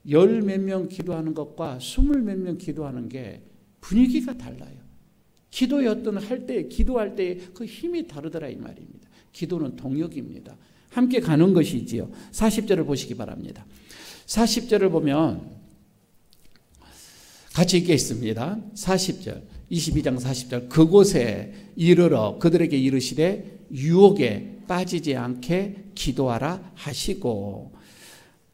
열 몇 명 기도하는 것과 20 몇 명 기도하는 게 분위기가 달라요. 기도의 어떤 기도할 때 그 힘이 다르더라 이 말입니다. 기도는 동역입니다. 함께 가는 것이지요. 40절을 보시기 바랍니다. 40절을 보면 같이 읽겠습니다. 40절, 22장 40절. 그곳에 이르러 그들에게 이르시되 유혹에 빠지지 않게 기도하라 하시고,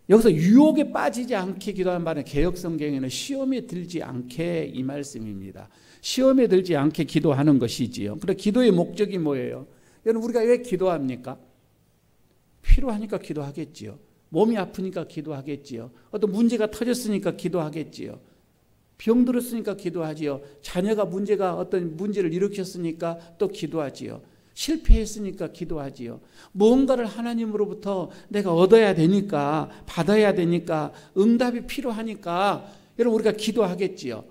여기서 유혹에 빠지지 않게 기도하는 말은 개역성경에는 시험에 들지 않게 이 말씀입니다. 시험에 들지 않게 기도하는 것이지요. 그런데 기도의 목적이 뭐예요? 여러분, 우리가 왜 기도합니까? 필요하니까 기도하겠지요. 몸이 아프니까 기도하겠지요. 어떤 문제가 터졌으니까 기도하겠지요. 병들었으니까 기도하지요. 자녀가 어떤 문제를 일으켰으니까 또 기도하지요. 실패했으니까 기도하지요. 무언가를 하나님으로부터 내가 얻어야 되니까, 받아야 되니까, 응답이 필요하니까 여러분 우리가 기도하겠지요.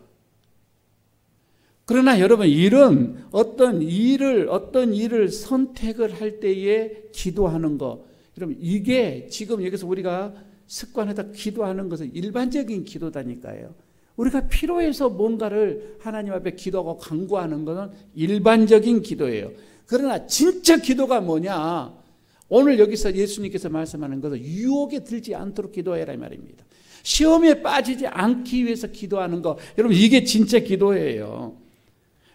그러나 여러분, 어떤 일을 선택을 할 때에 기도하는 거, 여러분 이게 지금 여기서 우리가 습관에다 기도하는 것은 일반적인 기도다니까요. 우리가 필요해서 뭔가를 하나님 앞에 기도하고 간구하는 것은 일반적인 기도예요. 그러나 진짜 기도가 뭐냐? 오늘 여기서 예수님께서 말씀하는 것은 유혹에 들지 않도록 기도해라 이 말입니다. 시험에 빠지지 않기 위해서 기도하는 거, 여러분 이게 진짜 기도예요.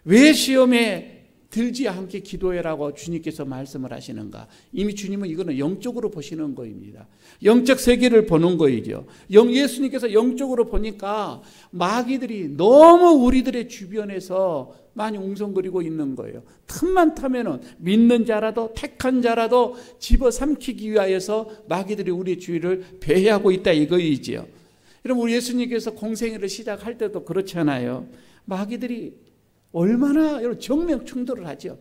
왜 시험에 들지 않게 기도해라고 주님께서 말씀을 하시는가? 이미 주님은 이거는 영적으로 보시는 거입니다. 영적 세계를 보는 거이죠. 예수님께서 영적으로 보니까 마귀들이 너무 우리들의 주변에서 많이 웅성거리고 있는 거예요. 틈만 타면은 믿는 자라도 택한 자라도 집어삼키기 위하여서 마귀들이 우리 주위를 배회하고 있다 이거이지요. 여러분, 우리 예수님께서 공생애를 시작할 때도 그렇잖아요. 마귀들이 얼마나 여러분 정면 충돌을 하죠.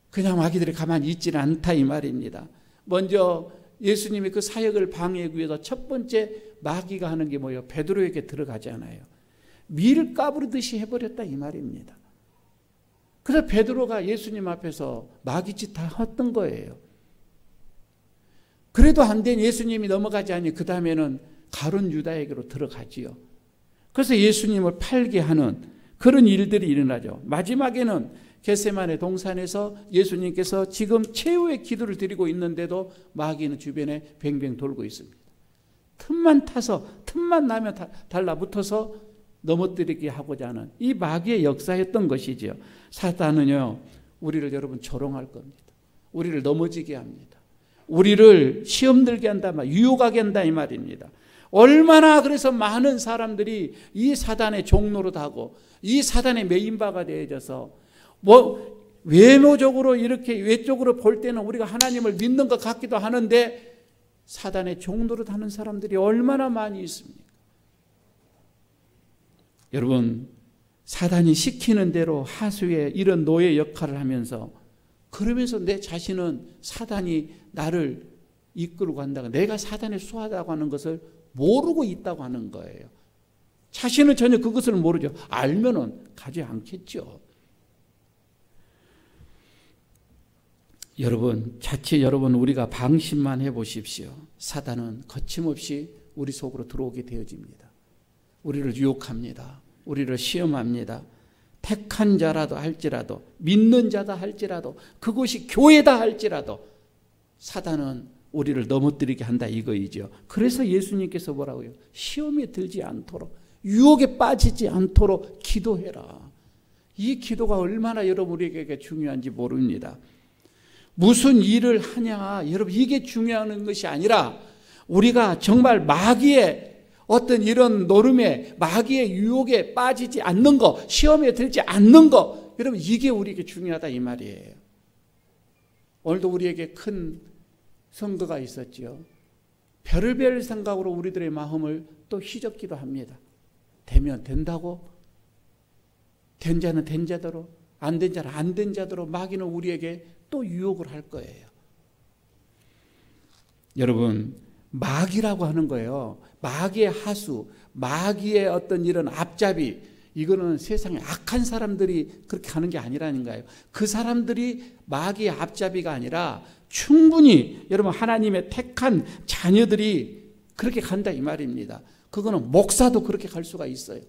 그냥 마귀들이 가만히 있지는 않다 이 말입니다. 먼저 예수님이 그 사역을 방해하기 위해서 첫 번째 마귀가 하는 게 뭐예요? 베드로에게 들어가잖아요. 밀 까부르듯이 해버렸다 이 말입니다. 그래서 베드로가 예수님 앞에서 마귀짓 다 했던 거예요. 그래도 안 된 예수님이 넘어가지 않니 그 다음에는 가룟 유다에게로 들어가지요. 그래서 예수님을 팔게 하는 그런 일들이 일어나죠. 마지막에는 겟세마네 동산에서 예수님께서 지금 최후의 기도를 드리고 있는데도 마귀는 주변에 뱅뱅 돌고 있습니다. 틈만 나면 달라붙어서 넘어뜨리게 하고자 하는 이 마귀의 역사였던 것이죠. 사단은요, 우리를 여러분 조롱할 겁니다. 우리를 넘어지게 합니다. 우리를 시험 들게 한다, 유혹하게 한다 이 말입니다. 얼마나 그래서 많은 사람들이 이 사단의 종노릇 하고 이 사단의 메인바가 되어져서 외모적으로 이렇게 외적으로 볼 때는 우리가 하나님을 믿는 것 같기도 하는데 사단의 종노릇 하는 사람들이 얼마나 많이 있습니까? 여러분, 사단이 시키는 대로 하수의 이런 노예 역할을 하면서 그러면서 내 자신은 사단이 나를 이끌고 간다고, 내가 사단의 수하다고 하는 것을 모르고 있다고 하는 거예요. 자신은 전혀 그것을 모르죠. 알면은 가지 않겠죠. 여러분, 우리가 방심만 해보십시오. 사단은 거침없이 우리 속으로 들어오게 되어집니다. 우리를 유혹합니다. 우리를 시험합니다. 택한 자라도 할지라도, 믿는 자다 할지라도, 그것이 교회다 할지라도 사단은 우리를 넘어뜨리게 한다 이거이죠. 그래서 예수님께서 뭐라고요? 시험에 들지 않도록, 유혹에 빠지지 않도록 기도해라. 이 기도가 얼마나 여러분에게 중요한지 모릅니다. 무슨 일을 하냐, 여러분 이게 중요한 것이 아니라 우리가 정말 마귀의 어떤 이런 노름에, 마귀의 유혹에 빠지지 않는 거, 시험에 들지 않는 거, 여러분 이게 우리에게 중요하다 이 말이에요. 오늘도 우리에게 큰 선거가 있었죠. 별의별 생각으로 우리들의 마음을 또 휘젓기도 합니다. 되면 된다고, 된 자는 된 자대로, 안 된 자는 안 된 자대로 마귀는 우리에게 또 유혹을 할 거예요. 여러분, 마귀라고 하는 거예요. 마귀의 하수, 마귀의 어떤 이런 앞잡이, 이거는 세상에 악한 사람들이 그렇게 하는 게 아니라는 거예요. 그 사람들이 마귀의 앞잡이가 아니라 충분히 여러분 하나님의 택한 자녀들이 그렇게 간다 이 말입니다. 그거는 목사도 그렇게 갈 수가 있어요.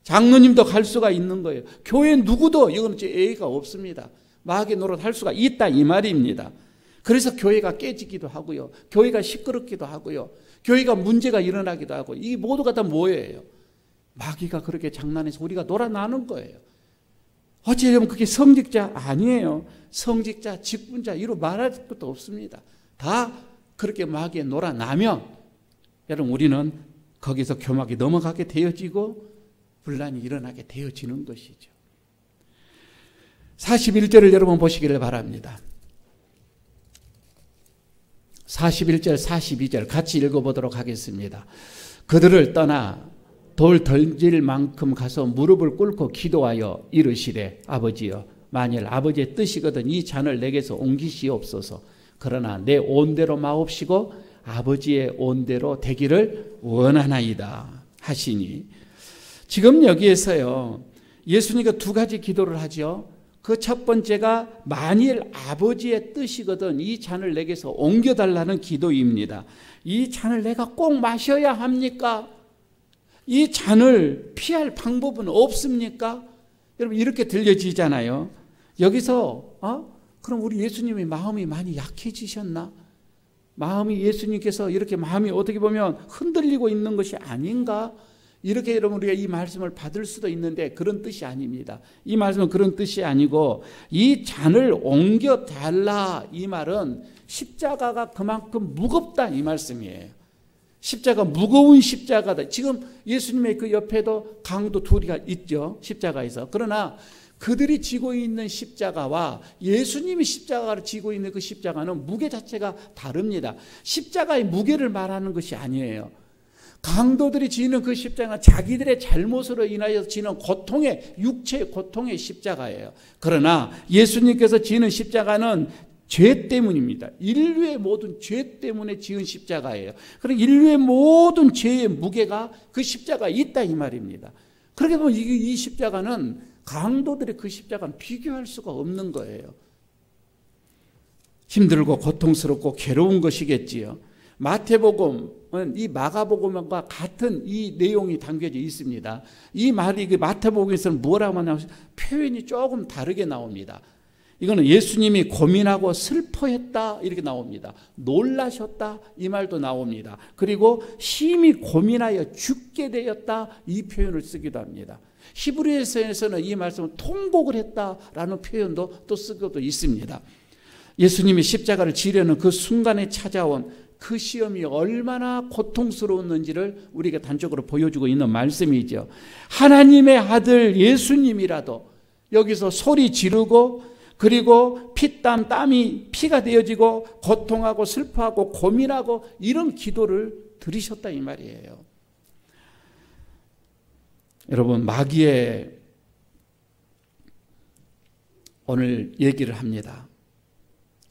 장로님도 갈 수가 있는 거예요. 교회 누구도 이거는 예의가 없습니다. 마귀의 노릇 할 수가 있다 이 말입니다. 그래서 교회가 깨지기도 하고요. 교회가 시끄럽기도 하고요. 교회가 문제가 일어나기도 하고 이 모두가 다 뭐예요? 마귀가 그렇게 장난해서 우리가 놀아나는 거예요. 어찌하면 그게 성직자 아니에요. 성직자, 직분자 이로 말할 것도 없습니다. 다 그렇게 마귀에 놀아나면 여러분 우리는 거기서 교막이 넘어가게 되어지고 분란이 일어나게 되어지는 것이죠. 41절을 여러분 보시기를 바랍니다. 41절 42절 같이 읽어보도록 하겠습니다. 그들을 떠나 돌 던질 만큼 가서 무릎을 꿇고 기도하여 이르시되 아버지여 만일 아버지의 뜻이거든 이 잔을 내게서 옮기시옵소서. 그러나 내 온대로 마옵시고 아버지의 온대로 되기를 원하나이다 하시니 지금 여기에서요 예수님이 두 가지 기도를 하죠. 그 첫 번째가 만일 아버지의 뜻이거든 이 잔을 내게서 옮겨달라는 기도입니다. 이 잔을 내가 꼭 마셔야 합니까? 이 잔을 피할 방법은 없습니까? 여러분 이렇게 들려지잖아요. 여기서 그럼 우리 예수님의 마음이 많이 약해지셨나? 마음이 예수님께서 이렇게 마음이 어떻게 보면 흔들리고 있는 것이 아닌가? 이렇게 여러분 우리가 이 말씀을 받을 수도 있는데 그런 뜻이 아닙니다. 이 말씀은 그런 뜻이 아니고 이 잔을 옮겨달라 이 말은 십자가가 그만큼 무겁다 이 말씀이에요. 십자가 무거운 십자가다. 지금 예수님의 그 옆에도 강도 둘이가 있죠. 십자가에서. 그러나 그들이 지고 있는 십자가와 예수님이 십자가를 지고 있는 그 십자가는 무게 자체가 다릅니다. 십자가의 무게를 말하는 것이 아니에요. 강도들이 지는 그 십자가는 자기들의 잘못으로 인하여 지는 고통의 육체의 고통의 십자가예요. 그러나 예수님께서 지는 십자가는 죄 때문입니다. 인류의 모든 죄 때문에 지은 십자가예요. 그럼 인류의 모든 죄의 무게가 그 십자가에 있다 이 말입니다. 그렇게 보면 이 십자가는 강도들의 그 십자가는 비교할 수가 없는 거예요. 힘들고 고통스럽고 괴로운 것이겠지요. 마태복음은 이 마가복음과 같은 이 내용이 담겨져 있습니다. 이 말이 그 마태복음에서는 뭐라고 하냐면 표현이 조금 다르게 나옵니다. 이거는 예수님이 고민하고 슬퍼했다 이렇게 나옵니다. 놀라셨다 이 말도 나옵니다. 그리고 심히 고민하여 죽게 되었다 이 표현을 쓰기도 합니다. 히브리서에서는 이 말씀을 통곡을 했다라는 표현도 또 쓰고도 있습니다. 예수님이 십자가를 지려는 그 순간에 찾아온 그 시험이 얼마나 고통스러웠는지를 우리가 단적으로 보여주고 있는 말씀이죠. 하나님의 아들 예수님이라도 여기서 소리 지르고 그리고 땀이 피가 되어지고 고통하고 슬퍼하고 고민하고 이런 기도를 드리셨다 이 말이에요. 여러분 마귀의 오늘 얘기를 합니다.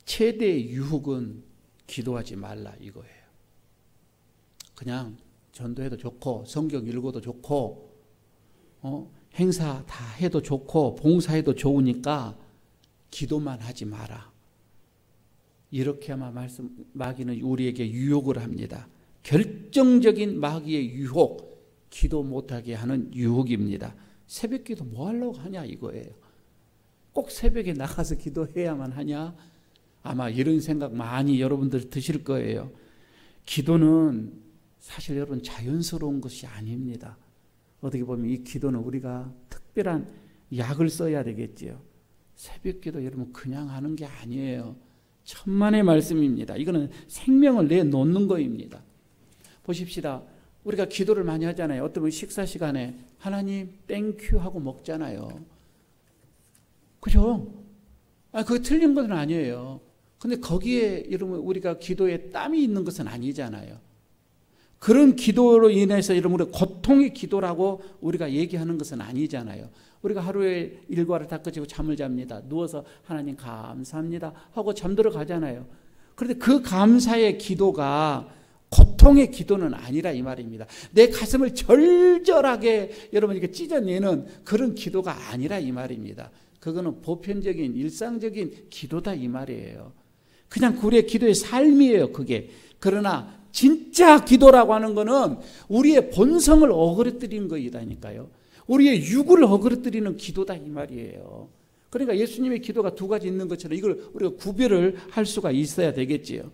최대의 유혹은 기도하지 말라 이거예요. 그냥 전도해도 좋고 성경 읽어도 좋고 행사 다 해도 좋고 봉사해도 좋으니까 기도만 하지 마라. 이렇게 아마 마귀는 우리에게 유혹을 합니다. 결정적인 마귀의 유혹, 기도 못하게 하는 유혹입니다. 새벽 기도 뭐 하려고 하냐 이거예요. 꼭 새벽에 나가서 기도해야만 하냐? 아마 이런 생각 많이 여러분들 드실 거예요. 기도는 사실 여러분 자연스러운 것이 아닙니다. 어떻게 보면 이 기도는 우리가 특별한 약을 써야 되겠지요. 새벽 기도 여러분 그냥 하는 게 아니에요. 천만의 말씀입니다. 이거는 생명을 내놓는 거입니다. 보십시다. 우리가 기도를 많이 하잖아요. 어떤 분 식사 시간에 하나님 땡큐 하고 먹잖아요. 그죠? 그게 틀린 것은 아니에요. 근데 거기에 여러분 우리가 기도에 땀이 있는 것은 아니잖아요. 그런 기도로 인해서 여러분 우리 고통의 기도라고 우리가 얘기하는 것은 아니잖아요. 우리가 하루에 일과를 다 끝이고 잠을 잡니다. 누워서 하나님 감사합니다 하고 잠들어 가잖아요. 그런데 그 감사의 기도가 고통의 기도는 아니라 이 말입니다. 내 가슴을 절절하게 여러분 이렇게 찢어내는 그런 기도가 아니라 이 말입니다. 그거는 보편적인 일상적인 기도다 이 말이에요. 그냥 우리의 기도의 삶이에요. 그게. 그러나 진짜 기도라고 하는 것은 우리의 본성을 어그러뜨리는 것이다니까요. 우리의 육을 어그러뜨리는 기도다 이 말이에요. 그러니까 예수님의 기도가 두 가지 있는 것처럼 이걸 우리가 구별을 할 수가 있어야 되겠지요.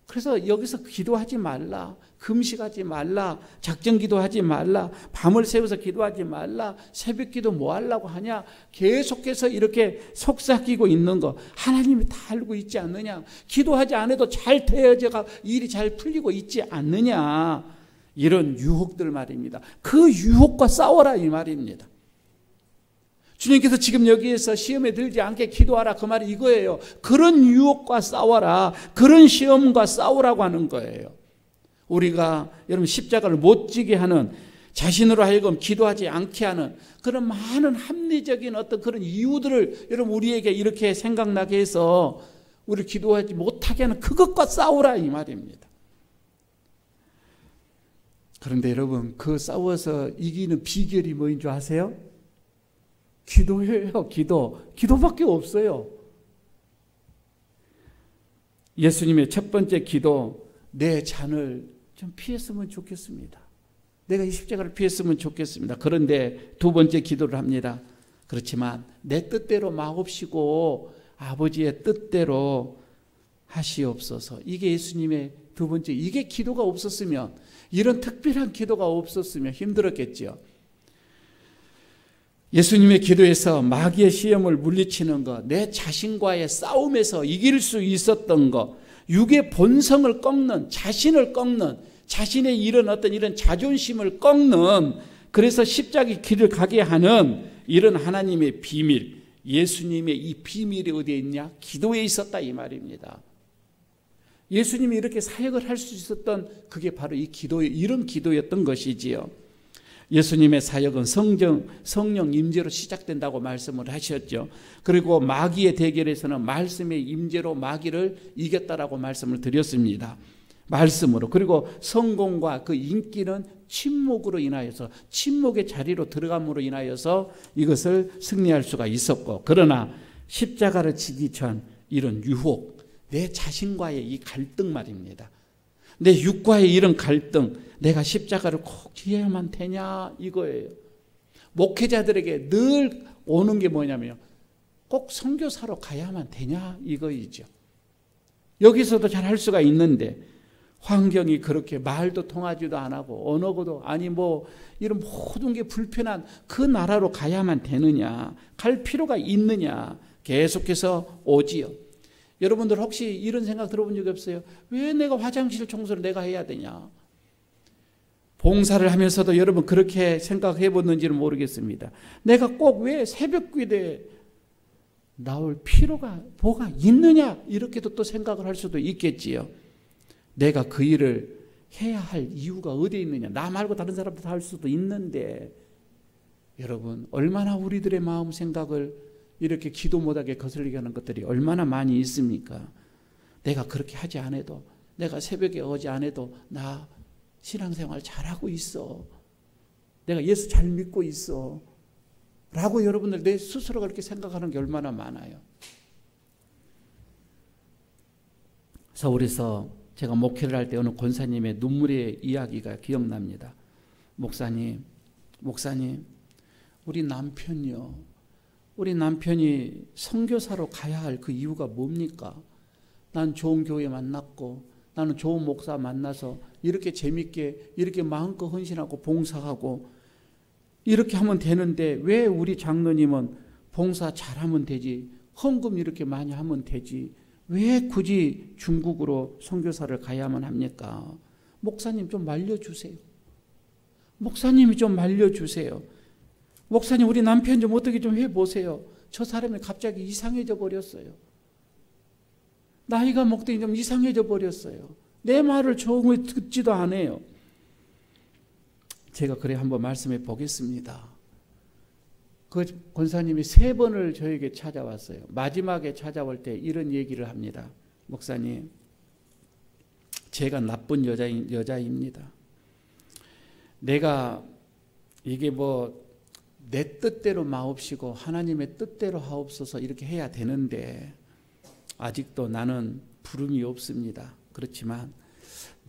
그래서 여기서 기도하지 말라, 금식하지 말라, 작정 기도하지 말라, 밤을 새워서 기도하지 말라, 새벽 기도 뭐 하려고 하냐, 계속해서 이렇게 속삭이고 있는 거 하나님이 다 알고 있지 않느냐, 기도하지 않아도 잘 되어져가 일이 잘 풀리고 있지 않느냐, 이런 유혹들 말입니다. 그 유혹과 싸워라 이 말입니다. 주님께서 지금 여기에서 시험에 들지 않게 기도하라 그 말이 이거예요. 그런 유혹과 싸워라. 그런 시험과 싸우라고 하는 거예요. 우리가 여러분 십자가를 못 지게 하는, 자신으로 하여금 기도하지 않게 하는 그런 많은 합리적인 어떤 그런 이유들을 여러분 우리에게 이렇게 생각나게 해서 우리를 기도하지 못하게 하는 그것과 싸우라 이 말입니다. 그런데 여러분 그 싸워서 이기는 비결이 뭐인 줄 아세요? 기도예요. 기도밖에 없어요. 예수님의 첫 번째 기도, 내 잔을 좀 피했으면 좋겠습니다. 내가 이 십자가를 피했으면 좋겠습니다. 그런데 두 번째 기도를 합니다. 그렇지만 내 뜻대로 마옵시고 아버지의 뜻대로 하시옵소서. 이게 예수님의 두 번째, 이게 기도가 없었으면, 이런 특별한 기도가 없었으면 힘들었겠죠. 예수님의 기도에서 마귀의 시험을 물리치는 것, 내 자신과의 싸움에서 이길 수 있었던 것, 육의 본성을 꺾는, 자신을 꺾는, 자신의 이런 자존심을 꺾는, 그래서 십자가의 길을 가게 하는 이런 하나님의 비밀, 예수님의 이 비밀이 어디에 있냐? 기도에 있었다 이 말입니다. 예수님이 이렇게 사역을 할 수 있었던 그게 바로 이 이런 기도였던 것이지요. 예수님의 사역은 성령 임재로 시작된다고 말씀을 하셨죠. 그리고 마귀의 대결에서는 말씀의 임재로 마귀를 이겼다라고 말씀을 드렸습니다. 말씀으로. 그리고 성공과 그 인기는 침묵으로 인하여서, 침묵의 자리로 들어감으로 인하여서 이것을 승리할 수가 있었고, 그러나 십자가를 지기 전 이런 유혹, 내 자신과의 이 갈등 말입니다. 내 육과의 이런 갈등, 내가 십자가를 꼭 지어야만 되냐 이거예요. 목회자들에게 늘 오는 게 뭐냐면요, 꼭 선교사로 가야만 되냐 이거이죠. 여기서도 잘 할 수가 있는데 환경이 그렇게 말도 통하지도 안 하고 언어도 아니 뭐 이런 모든 게 불편한 그 나라로 가야만 되느냐, 갈 필요가 있느냐, 계속해서 오지요. 여러분들 혹시 이런 생각 들어본 적이 없어요? 왜 내가 화장실 청소를 내가 해야 되냐? 봉사를 하면서도 여러분 그렇게 생각해 봤는지는 모르겠습니다. 내가 꼭 왜 새벽 기도에 나올 필요가 뭐가 있느냐? 이렇게도 또 생각을 할 수도 있겠지요. 내가 그 일을 해야 할 이유가 어디에 있느냐? 나 말고 다른 사람도 다 할 수도 있는데, 여러분 얼마나 우리들의 마음 생각을 이렇게 기도 못하게 거슬리게 하는 것들이 얼마나 많이 있습니까? 내가 그렇게 하지 않아도, 내가 새벽에 오지 않아도 나 신앙생활 잘하고 있어, 내가 예수 잘 믿고 있어 라고 여러분들 내 스스로가 그렇게 생각하는 게 얼마나 많아요. 서울에서 제가 목회를 할 때 어느 권사님의 눈물의 이야기가 기억납니다. 목사님, 우리 남편이 선교사로 가야 할 그 이유가 뭡니까? 난 좋은 교회 만났고, 나는 좋은 목사 만나서 이렇게 재밌게 이렇게 마음껏 헌신하고 봉사하고 이렇게 하면 되는데, 왜 우리 장로님은 봉사 잘하면 되지, 헌금 이렇게 많이 하면 되지, 왜 굳이 중국으로 선교사를 가야만 합니까? 목사님 좀 말려주세요. 목사님이 좀 말려주세요. 목사님, 우리 남편 좀 어떻게 좀 해보세요. 저 사람이 갑자기 이상해져 버렸어요. 나이가 먹더니 좀 이상해져 버렸어요. 내 말을 조금 듣지도 않아요. 제가 그래 한번 말씀해 보겠습니다. 그 권사님이 3번을 저에게 찾아왔어요. 마지막에 찾아올 때 이런 얘기를 합니다. 목사님, 제가 나쁜 여자입니다. 내가 이게 뭐 내 뜻대로 마옵시고 하나님의 뜻대로 하옵소서 이렇게 해야 되는데 아직도 나는 부름이 없습니다. 그렇지만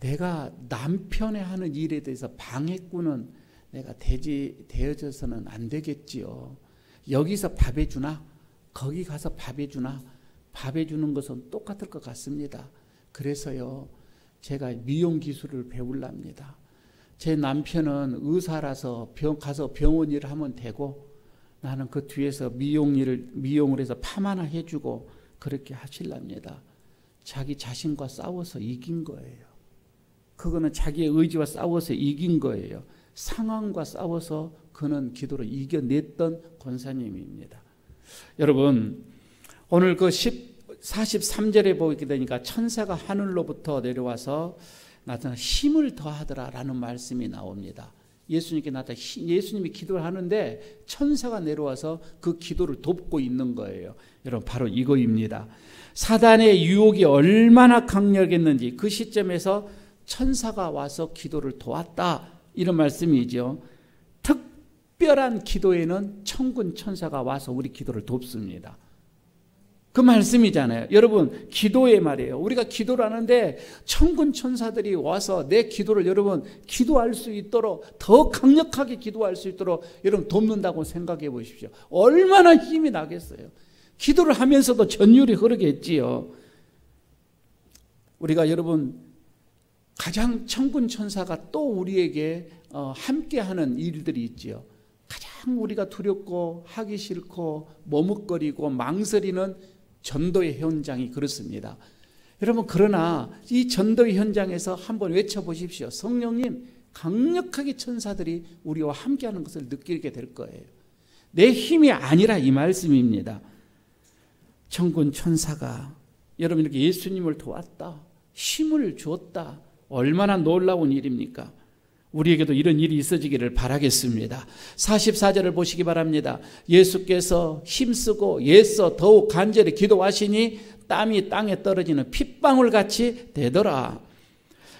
내가 남편의 하는 일에 대해서 방해꾼은 내가 되어져서는 안 되겠지요. 여기서 밥 해주나? 거기 가서 밥 해주나? 밥 해주는 것은 똑같을 것 같습니다. 그래서요, 제가 미용 기술을 배우랍니다. 제 남편은 의사라서 가서 병원 일을 하면 되고, 나는 그 뒤에서 미용을 해서 파마나 해주고 그렇게 하실랍니다. 자기 자신과 싸워서 이긴 거예요. 그거는 자기의 의지와 싸워서 이긴 거예요. 상황과 싸워서 그는 기도로 이겨냈던 권사님입니다. 여러분, 오늘 그 43절에 보게 되니까 천사가 하늘로부터 내려와서 나타나 힘을 더하더라라는 말씀이 나옵니다. 예수님께 나타나 예수님이 기도를 하는데 천사가 내려와서 그 기도를 돕고 있는 거예요. 여러분, 바로 이거입니다. 사단의 유혹이 얼마나 강력했는지 그 시점에서 천사가 와서 기도를 도왔다, 이런 말씀이죠. 특별한 기도에는 천군 천사가 와서 우리 기도를 돕습니다. 그 말씀이잖아요. 여러분, 기도의 말이에요. 우리가 기도를 하는데 천군 천사들이 와서 내 기도를 여러분 기도할 수 있도록, 더 강력하게 기도할 수 있도록 여러분 돕는다고 생각해 보십시오. 얼마나 힘이 나겠어요. 기도를 하면서도 전율이 흐르겠지요. 우리가 여러분 가장 천군 천사가 또 우리에게 함께하는 일들이 있지요. 가장 우리가 두렵고 하기 싫고 머뭇거리고 망설이는 전도의 현장이 그렇습니다. 여러분, 그러나 이 전도의 현장에서 한번 외쳐보십시오. 성령님, 강력하게 천사들이 우리와 함께하는 것을 느끼게 될 거예요. 내 힘이 아니라 이 말씀입니다. 천군 천사가 여러분 이렇게 예수님을 도왔다, 힘을 주었다. 얼마나 놀라운 일입니까? 우리에게도 이런 일이 있어지기를 바라겠습니다. 44절을 보시기 바랍니다. 예수께서 힘쓰고 애써 더욱 간절히 기도하시니 땀이 땅에 떨어지는 핏방울같이 되더라.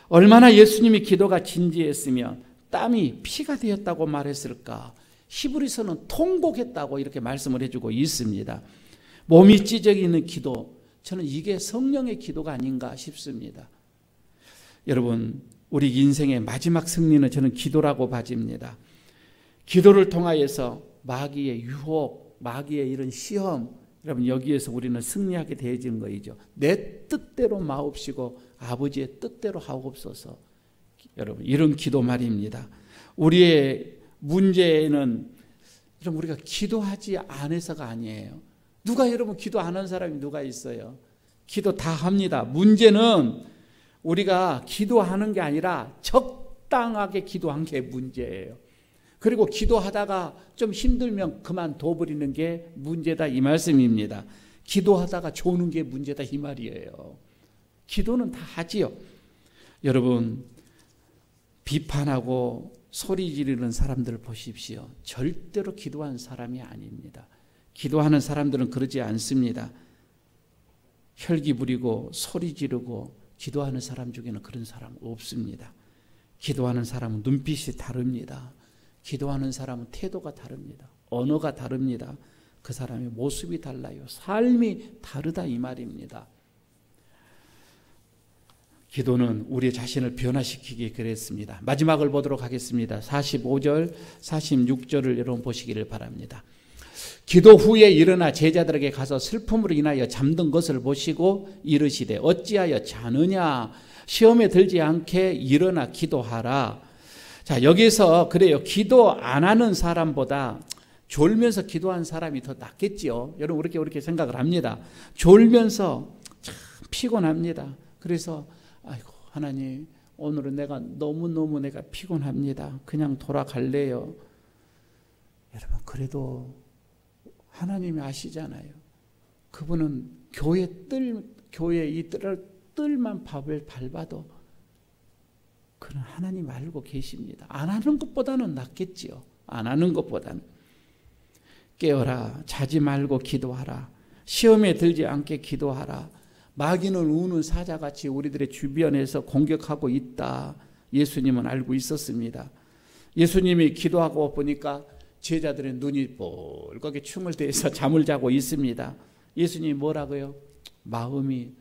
얼마나 예수님이 기도가 진지했으면 땀이 피가 되었다고 말했을까? 히브리서는 통곡했다고 이렇게 말씀을 해주고 있습니다. 몸이 찢어지는 기도, 저는 이게 성령의 기도가 아닌가 싶습니다. 여러분, 우리 인생의 마지막 승리는 저는 기도라고 봐집니다. 기도를 통하여서 마귀의 유혹, 마귀의 이런 시험, 여러분 여기에서 우리는 승리하게 되어지는 거이죠. 내 뜻대로 마옵시고 아버지의 뜻대로 하옵소서. 여러분, 이런 기도 말입니다. 우리의 문제는 여러분 우리가 기도하지 않아서가 아니에요. 누가 여러분 기도 안 하는 사람이 누가 있어요? 기도 다 합니다. 문제는 우리가 기도하는 게 아니라 적당하게 기도한 게 문제예요. 그리고 기도하다가 좀 힘들면 그만둬버리는 게 문제다, 이 말씀입니다. 기도하다가 조는 게 문제다, 이 말이에요. 기도는 다 하지요. 여러분, 비판하고 소리 지르는 사람들을 보십시오. 절대로 기도하는 사람이 아닙니다. 기도하는 사람들은 그러지 않습니다. 혈기 부리고 소리 지르고 기도하는 사람 중에는 그런 사람 없습니다. 기도하는 사람은 눈빛이 다릅니다. 기도하는 사람은 태도가 다릅니다. 언어가 다릅니다. 그 사람의 모습이 달라요. 삶이 다르다, 이 말입니다. 기도는 우리 자신을 변화시키게 그랬습니다. 마지막을 보도록 하겠습니다. 45절, 46절을 여러분 보시기를 바랍니다. 기도 후에 일어나 제자들에게 가서 슬픔으로 인하여 잠든 것을 보시고 이르시되 어찌하여 자느냐, 시험에 들지 않게 일어나 기도하라. 자, 여기서 그래요. 기도 안 하는 사람보다 졸면서 기도한 사람이 더 낫겠지요. 여러분 그렇게 생각을 합니다. 졸면서 참 피곤합니다. 그래서 아이고 하나님, 오늘은 내가 너무너무 피곤합니다. 그냥 돌아갈래요. 여러분, 그래도 하나님이 아시잖아요. 그분은 교회 이 뜰만 밥을 밟아도 그는 하나님 알고 계십니다. 안 하는 것보다는 낫겠지요. 안 하는 것보다는. 깨어라, 자지 말고 기도하라. 시험에 들지 않게 기도하라. 마귀는 우는 사자같이 우리들의 주변에서 공격하고 있다. 예수님은 알고 있었습니다. 예수님이 기도하고 보니까 제자들의 눈이 뻘겋게 춤을 대서 잠을 자고 있습니다. 예수님이 뭐라고요? 마음은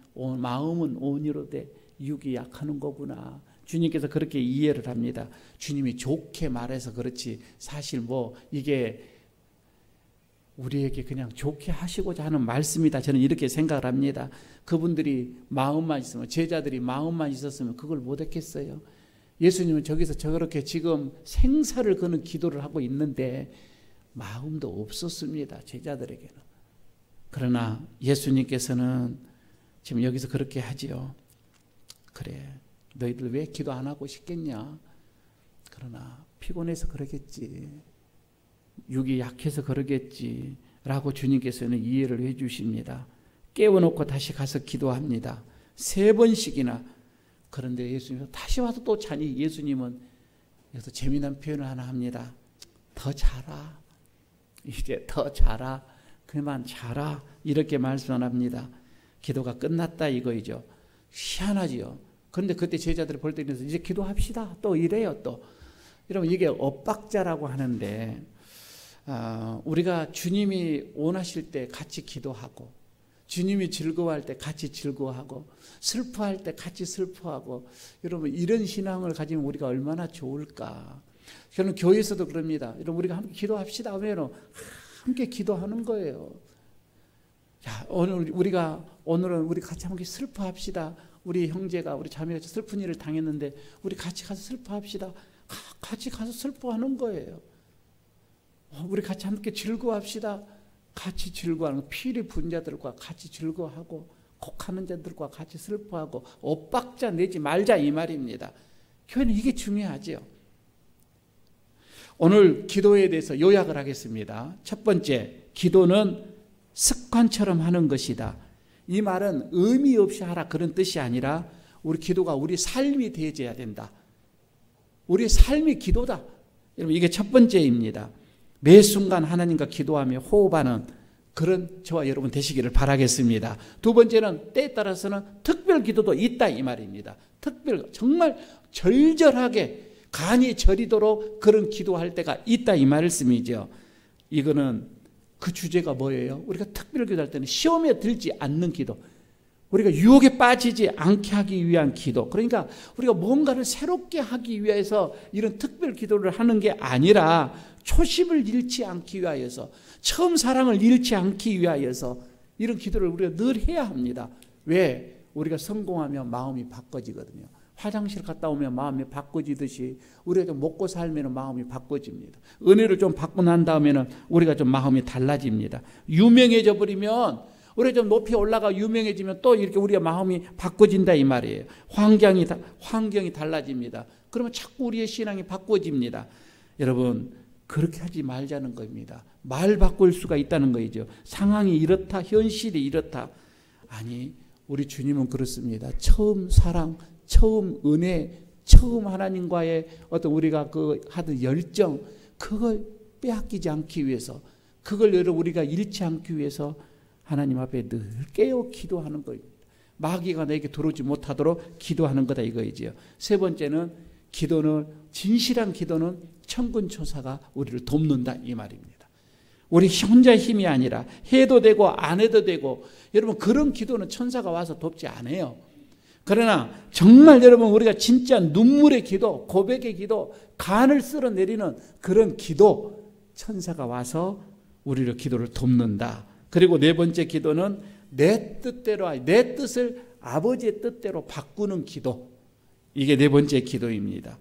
온유로되 육이 약하는 거구나. 주님께서 그렇게 이해를 합니다. 주님이 좋게 말해서 그렇지 사실 뭐 이게 우리에게 그냥 좋게 하시고자 하는 말씀이다. 저는 이렇게 생각을 합니다. 그분들이 마음만 있으면, 제자들이 마음만 있었으면 그걸 못했겠어요. 예수님은 저기서 저렇게 지금 생사를 거는 기도를 하고 있는데 마음도 없었습니다. 제자들에게는. 그러나 예수님께서는 지금 여기서 그렇게 하지요. 그래, 너희들 왜 기도 안 하고 싶겠냐? 그러나 피곤해서 그러겠지. 육이 약해서 그러겠지 라고 주님께서는 이해를 해 주십니다. 깨워놓고 다시 가서 기도합니다. 3번씩이나. 그런데 예수님은 다시 와서 또 자니 예수님은 여기서 재미난 표현을 하나 합니다. 더 자라. 이제 더 자라. 그만 자라. 이렇게 말씀합니다. 기도가 끝났다 이거이죠. 희한하지요. 그런데 그때 제자들이 볼 때 이제 기도합시다. 또 이래요 또. 여러분 이게 엇박자라고 하는데 우리가 주님이 원하실 때 같이 기도하고 주님이 즐거워할 때 같이 즐거워하고 슬퍼할 때 같이 슬퍼하고 여러분 이런 신앙을 가지면 우리가 얼마나 좋을까. 저는 교회에서도 그럽니다. 여러분 우리가 함께 기도합시다 하면 함께 기도하는 거예요. 자, 오늘은 우리 같이 함께 슬퍼합시다. 우리 형제가 우리 자매가 슬픈 일을 당했는데 우리 같이 가서 슬퍼합시다. 같이 가서 슬퍼하는 거예요. 우리 같이 함께 즐거워합시다. 같이 즐거워하는 거. 피리 부은 자들과 같이 즐거워하고 곡하는 자들과 같이 슬퍼하고 엇박자 내지 말자 이 말입니다. 교회는 이게 중요하지요. 오늘 기도에 대해서 요약을 하겠습니다. 첫 번째, 기도는 습관처럼 하는 것이다. 이 말은 의미 없이 하라 그런 뜻이 아니라 우리 기도가 우리 삶이 되어져야 된다. 우리 삶이 기도다. 여러분 이게 첫 번째입니다. 매 순간 하나님과 기도하며 호흡하는 그런 저와 여러분 되시기를 바라겠습니다. 두 번째는 때에 따라서는 특별 기도도 있다 이 말입니다. 특별 정말 절절하게 간이 저리도록 그런 기도할 때가 있다 이 말씀이죠. 이거는 그 주제가 뭐예요? 우리가 특별 기도할 때는 시험에 들지 않는 기도, 우리가 유혹에 빠지지 않게 하기 위한 기도, 그러니까 우리가 뭔가를 새롭게 하기 위해서 이런 특별 기도를 하는 게 아니라 초심을 잃지 않기 위하여서, 처음 사랑을 잃지 않기 위하여서 이런 기도를 우리가 늘 해야 합니다. 왜? 우리가 성공하면 마음이 바꿔지거든요. 화장실 갔다 오면 마음이 바꿔지듯이 우리가 좀 먹고 살면 마음이 바꿔집니다. 은혜를 좀 받고 난 다음에는 우리가 좀 마음이 달라집니다. 유명해져 버리면 우리가 좀 높이 올라가 유명해지면 또 이렇게 우리가 마음이 바꿔진다 이 말이에요. 환경이 달라집니다. 그러면 자꾸 우리의 신앙이 바꿔집니다. 여러분 그렇게 하지 말자는 겁니다. 말 바꿀 수가 있다는 거죠. 상황이 이렇다, 현실이 이렇다. 아니 우리 주님은 그렇습니다. 처음 사랑, 처음 은혜, 처음 하나님과의 어떤 우리가 그 하던 열정, 그걸 빼앗기지 않기 위해서, 그걸 우리가 잃지 않기 위해서 하나님 앞에 늘 깨어 기도하는 거입니다. 마귀가 내게 들어오지 못하도록 기도하는 거다 이거이지요. 세 번째는 기도는, 진실한 기도는 천군천사가 우리를 돕는다 이 말입니다. 우리 혼자 힘이 아니라 해도 되고 안 해도 되고, 여러분 그런 기도는 천사가 와서 돕지 않아요. 그러나 정말 여러분 우리가 진짜 눈물의 기도, 고백의 기도, 간을 쓸어내리는 그런 기도, 천사가 와서 우리를 기도를 돕는다. 그리고 네 번째 기도는 내 뜻대로, 내 뜻을 아버지의 뜻대로 바꾸는 기도. 이게 네 번째 기도입니다.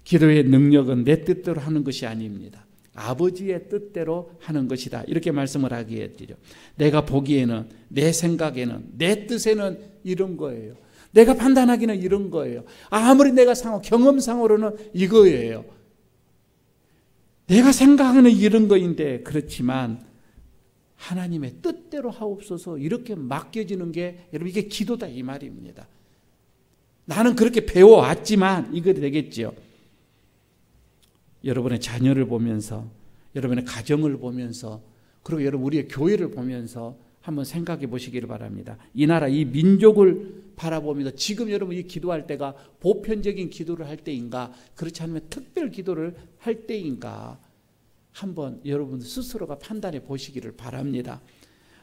기도의 능력은 내 뜻대로 하는 것이 아닙니다. 아버지의 뜻대로 하는 것이다. 이렇게 말씀을 하기에 되죠. 내가 보기에는, 내 생각에는, 내 뜻에는 이런 거예요. 내가 판단하기는 이런 거예요. 아무리 내가 경험상으로는 이거예요. 내가 생각하는 이런 거인데, 그렇지만 하나님의 뜻대로 하옵소서 이렇게 맡겨지는 게 여러분 이게 기도다 이 말입니다. 나는 그렇게 배워왔지만 이거 되겠죠. 여러분의 자녀를 보면서, 여러분의 가정을 보면서, 그리고 여러분 우리의 교회를 보면서 한번 생각해 보시기를 바랍니다. 이 나라, 이 민족을 바라보면서 지금 여러분 이 기도할 때가 보편적인 기도를 할 때인가, 그렇지 않으면 특별 기도를 할 때인가, 한번 여러분 스스로가 판단해 보시기를 바랍니다.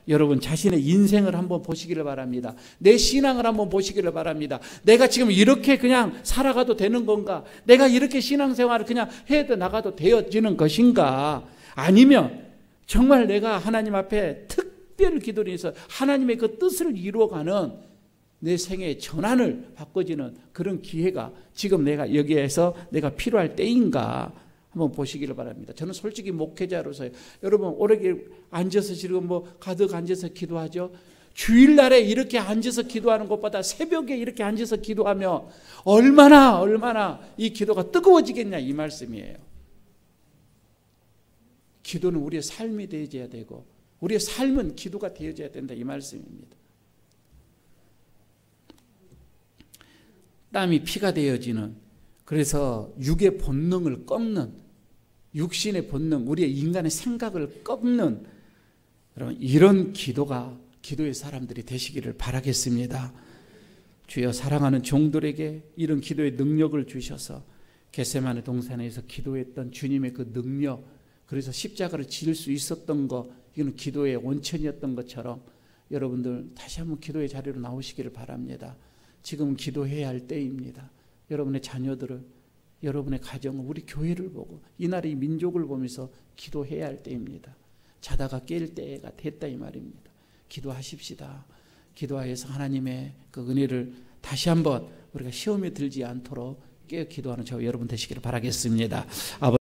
여러분 자신의 인생을 한번 보시기를 바랍니다. 내 신앙을 한번 보시기를 바랍니다. 내가 지금 이렇게 그냥 살아가도 되는 건가? 내가 이렇게 신앙생활을 그냥 해도 나가도 되어지는 것인가? 아니면 정말 내가 하나님 앞에 특별 기도를 해서 하나님의 그 뜻을 이루어가는 내 생애의 전환을 바꿔지는 그런 기회가 지금 내가 여기에서 내가 필요할 때인가? 한번 보시기를 바랍니다. 저는 솔직히 목회자로서요. 여러분 오래 앉아서 지금 가득 앉아서 기도하죠. 주일날에 이렇게 앉아서 기도하는 것보다 새벽에 이렇게 앉아서 기도하면 얼마나 이 기도가 뜨거워지겠냐 이 말씀이에요. 기도는 우리의 삶이 되어져야 되고 우리의 삶은 기도가 되어져야 된다 이 말씀입니다. 땀이 피가 되어지는 그래서 육의 본능을 꺾는 육신의 본능, 우리의 인간의 생각을 꺾는 여러분 이런 기도가 기도의 사람들이 되시기를 바라겠습니다. 주여 사랑하는 종들에게 이런 기도의 능력을 주셔서 겟세마네 동산에서 기도했던 주님의 그 능력, 그래서 십자가를 질 수 있었던 것, 이건 기도의 원천이었던 것처럼 여러분들 다시 한번 기도의 자리로 나오시기를 바랍니다. 지금 기도해야 할 때입니다. 여러분의 자녀들을, 여러분의 가정을, 우리 교회를 보고 이 나라의 민족을 보면서 기도해야 할 때입니다. 자다가 깰 때가 됐다 이 말입니다. 기도하십시다. 기도하여서 하나님의 그 은혜를 다시 한번 우리가 시험에 들지 않도록 깨어 기도하는 저와 여러분 되시기를 바라겠습니다.